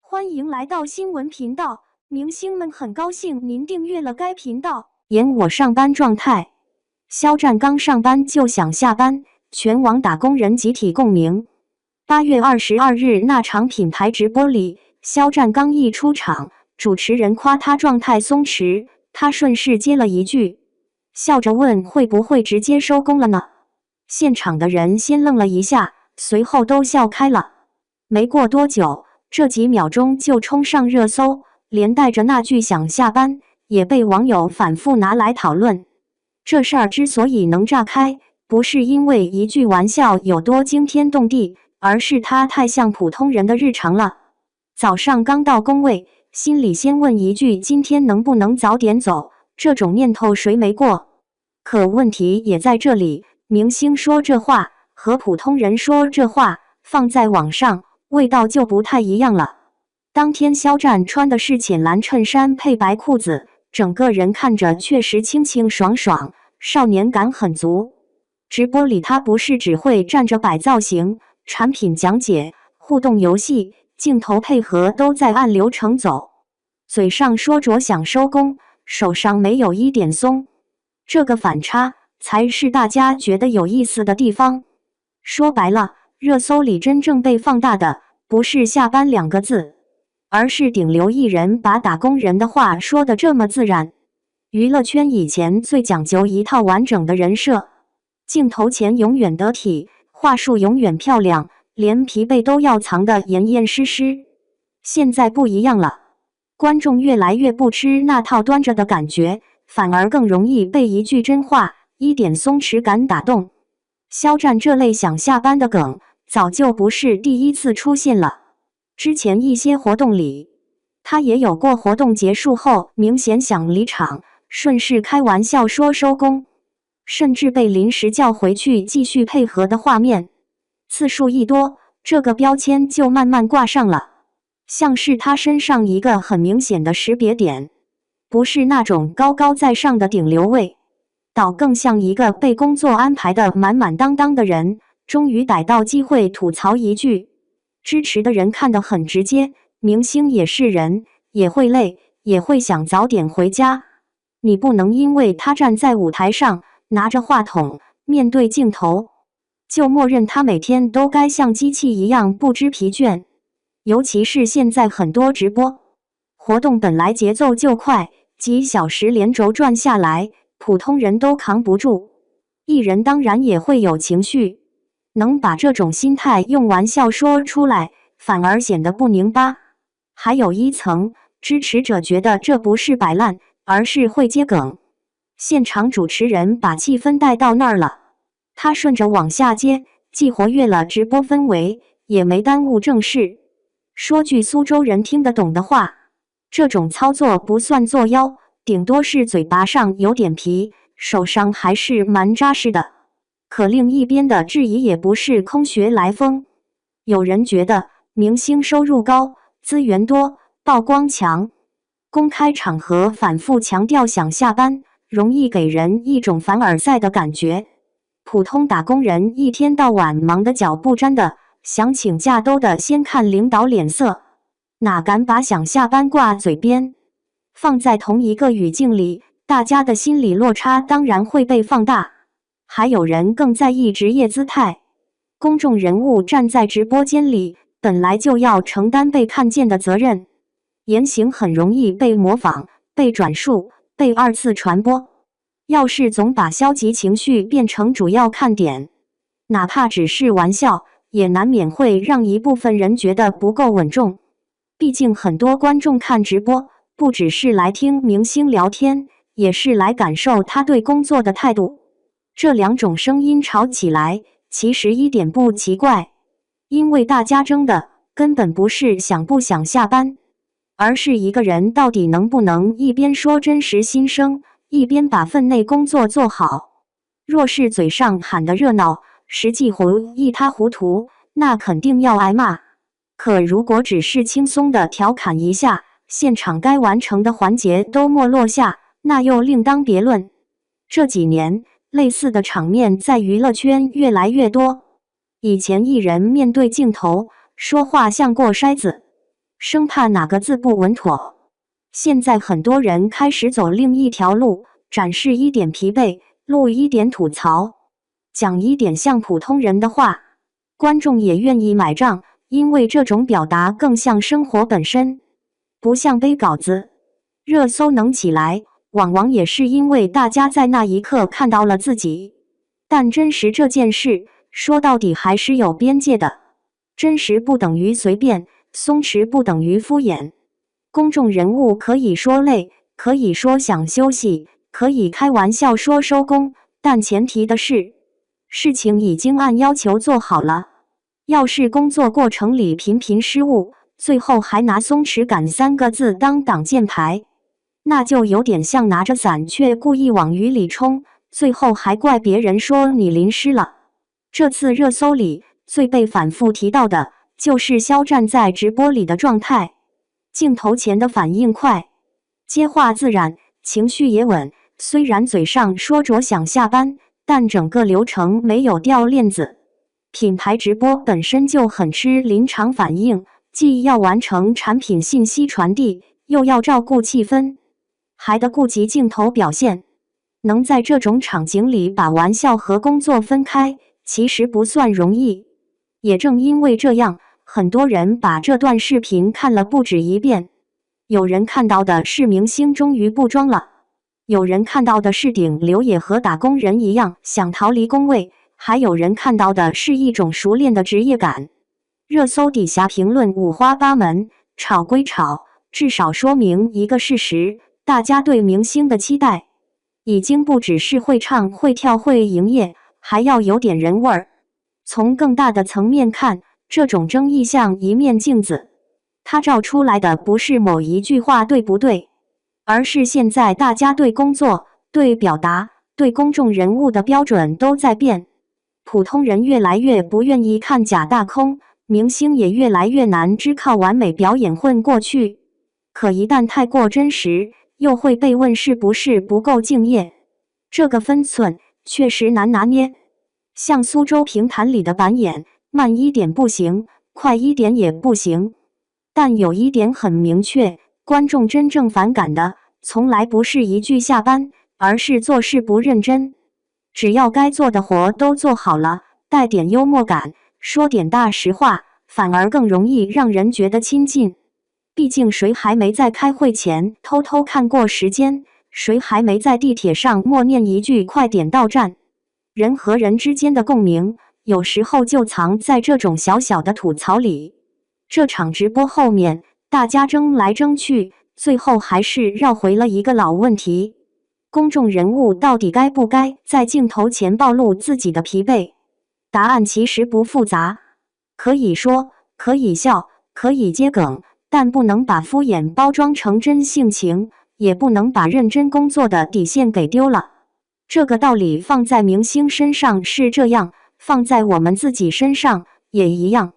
欢迎来到新闻频道，明星们很高兴您订阅了该频道。演我上班状态，肖战刚上班就想下班，全网打工人集体共鸣。8月22日那场品牌直播里，肖战刚一出场，主持人夸他状态松弛，他顺势接了一句，笑着问会不会直接收工了呢？现场的人先愣了一下，随后都笑开了。没过多久，这几秒钟就冲上热搜，连带着那句想下班也被网友反复拿来讨论。这事儿之所以能炸开，不是因为一句玩笑有多惊天动地，而是它太像普通人的日常了。早上刚到工位，心里先问一句今天能不能早点走，这种念头谁没过？可问题也在这里，明星说这话和普通人说这话放在网上，味道就不太一样了。当天肖战穿的是浅蓝衬衫配白裤子，整个人看着确实清清爽爽，少年感很足。直播里他不是只会站着摆造型，产品讲解、互动游戏、镜头配合都在按流程走。嘴上说着想收工，手上没有一点松。这个反差才是大家觉得有意思的地方。说白了，热搜里真正被放大的不是下班2个字，而是顶流艺人把打工人的话说得这么自然。娱乐圈以前最讲究一套完整的人设，镜头前永远得体，话术永远漂亮，连疲惫都要藏得严严实实。现在不一样了，观众越来越不吃那套端着的感觉，反而更容易被一句真话、一点松弛感打动。肖战这类想下班的梗早就不是第一次出现了，之前一些活动里，他也有过活动结束后明显想离场，顺势开玩笑说收工，甚至被临时叫回去继续配合的画面。次数一多，这个标签就慢慢挂上了，像是他身上一个很明显的识别点，不是那种高高在上的顶流味，倒更像一个被工作安排的满满当当的人，终于逮到机会吐槽一句。支持的人看得很直接，明星也是人，也会累，也会想早点回家。你不能因为他站在舞台上，拿着话筒，面对镜头，就默认他每天都该像机器一样不知疲倦。尤其是现在很多直播活动本来节奏就快，几小时连轴转下来，普通人都扛不住。艺人当然也会有情绪，能把这种心态用玩笑说出来，反而显得不拧巴。还有一层，支持者觉得这不是摆烂，而是会接梗。现场主持人把气氛带到那儿了，他顺着往下接，既活跃了直播氛围，也没耽误正事。说句苏州人听得懂的话，这种操作不算作妖，顶多是嘴巴上有点皮，手上还是蛮扎实的。可另一边的质疑也不是空穴来风，有人觉得明星收入高，资源多，曝光强，公开场合反复强调想下班，容易给人一种凡尔赛的感觉。普通打工人一天到晚忙得脚不沾的，想请假都得先看领导脸色，哪敢把想下班挂嘴边。放在同一个语境里，大家的心理落差当然会被放大。还有人更在意职业姿态，公众人物站在直播间里，本来就要承担被看见的责任，言行很容易被模仿、被转述、被二次传播。要是总把消极情绪变成主要看点，哪怕只是玩笑，也难免会让一部分人觉得不够稳重。毕竟很多观众看直播，不只是来听明星聊天，也是来感受他对工作的态度。这两种声音吵起来，其实一点不奇怪，因为大家争的根本不是想不想下班，而是一个人到底能不能一边说真实心声，一边把分内工作做好。若是嘴上喊得热闹，实际活一塌糊涂，那肯定要挨骂。可如果只是轻松的调侃一下，现场该完成的环节都没落下，那又另当别论。这几年类似的场面在娱乐圈越来越多。以前艺人面对镜头说话像过筛子，生怕哪个字不稳妥。现在很多人开始走另一条路，展示一点疲惫，录一点吐槽，讲一点像普通人的话，观众也愿意买账，因为这种表达更像生活本身，不像背稿子。热搜能起来，往往也是因为大家在那一刻看到了自己。但真实这件事，说到底还是有边界的。真实不等于随便，松弛不等于敷衍。公众人物可以说累，可以说想休息，可以开玩笑说收工，但前提的是，事情已经按要求做好了。要是工作过程里频频失误，最后还拿松弛感3个字当挡箭牌，那就有点像拿着伞却故意往雨里冲，最后还怪别人说你淋湿了。这次热搜里最被反复提到的就是肖战在直播里的状态，镜头前的反应快，接话自然，情绪也稳，虽然嘴上说着想下班，但整个流程没有掉链子。品牌直播本身就很吃临场反应，既要完成产品信息传递，又要照顾气氛，还得顾及镜头表现。能在这种场景里把玩笑和工作分开，其实不算容易。也正因为这样，很多人把这段视频看了不止一遍。有人看到的是明星终于不装了，有人看到的是顶流也和打工人一样想逃离工位，还有人看到的是一种熟练的职业感。热搜底下评论五花八门，吵归吵，至少说明一个事实，大家对明星的期待已经不只是会唱会跳会营业，还要有点人味儿。从更大的层面看，这种争议像一面镜子，它照出来的不是某一句话对不对，而是现在大家对工作、对表达、对公众人物的标准都在变。普通人越来越不愿意看假大空，明星也越来越难只靠完美表演混过去。可一旦太过真实，又会被问是不是不够敬业。这个分寸确实难拿捏。像苏州评弹里的板眼，慢一点不行，快一点也不行。但有一点很明确，观众真正反感的，从来不是一句下班，而是做事不认真。只要该做的活都做好了，带点幽默感，说点大实话，反而更容易让人觉得亲近。毕竟谁还没在开会前偷偷看过时间？谁还没在地铁上默念一句快点到站？人和人之间的共鸣，有时候就藏在这种小小的吐槽里。这场直播后面，大家争来争去，最后还是绕回了一个老问题：公众人物到底该不该在镜头前暴露自己的疲惫？答案其实不复杂，可以说，可以笑，可以接梗，但不能把敷衍包装成真性情，也不能把认真工作的底线给丢了。这个道理放在明星身上是这样，放在我们自己身上也一样。